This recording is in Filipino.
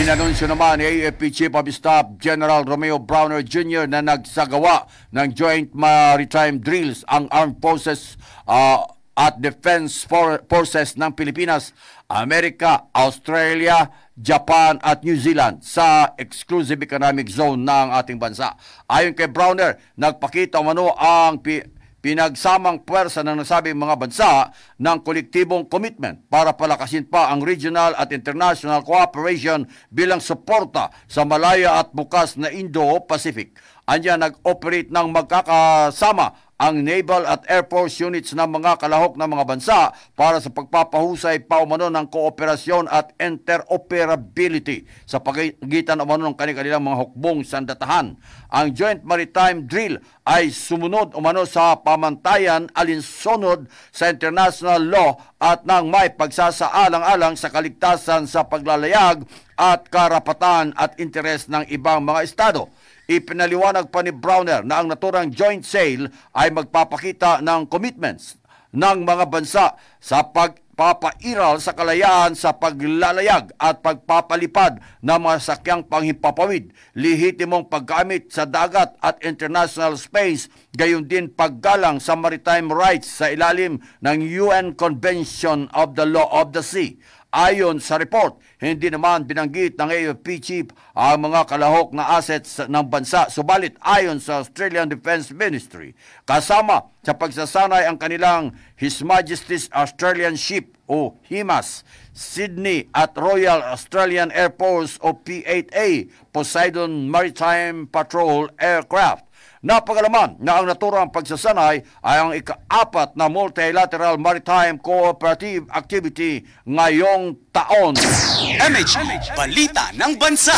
Inanunsyo naman ni AFP Chief of Staff General Romeo Browner Jr. na nagsagawa ng joint maritime drills ang Armed Forces at Defense Forces ng Pilipinas, Amerika, Australia, Japan at New Zealand sa Exclusive Economic Zone ng ating bansa. Ayon kay Browner, nagpakita umano ang pinagsamang puwersa ng nasabing mga bansa ng kolektibong commitment para palakasin pa ang regional at international cooperation bilang suporta sa malaya at bukas na Indo-Pacific. Anya nag-operate ng magkakasama ang Naval at Air Force units ng mga kalahok ng mga bansa para sa pagpapahusay pa umano ng kooperasyon at interoperability sa pagitan umano ng kanilang mga hukbong sandatahan. Ang Joint Maritime Drill ay sumunod umano sa pamantayan alinsunod sa international law at nang may pagsasaalang-alang sa kaligtasan sa paglalayag at karapatan at interes ng ibang mga estado. Ipinaliwanag pa ni Browner na ang naturang joint sale ay magpapakita ng commitments ng mga bansa sa pagpapairal sa kalayaan sa paglalayag at pagpapalipad ng mga sakyang panghimpapawid, lehitimong paggamit sa dagat at international space, gayon din paggalang sa maritime rights sa ilalim ng UN Convention of the Law of the Sea. Ayon sa report, hindi naman binanggit ng AFP Chief ang mga kalahok na assets ng bansa. Subalit ayon sa Australian Defence Ministry, kasama sa pagsasanay ang kanilang His Majesty's Australian Ship o HIMAS, Sydney at Royal Australian Air Force o P-8A Poseidon Maritime Patrol Aircraft. Napagalaman na ang naturang pagsasanay ay ang ika-4 na multilateral maritime cooperative activity ngayong taon. MH Balita ng Bansa.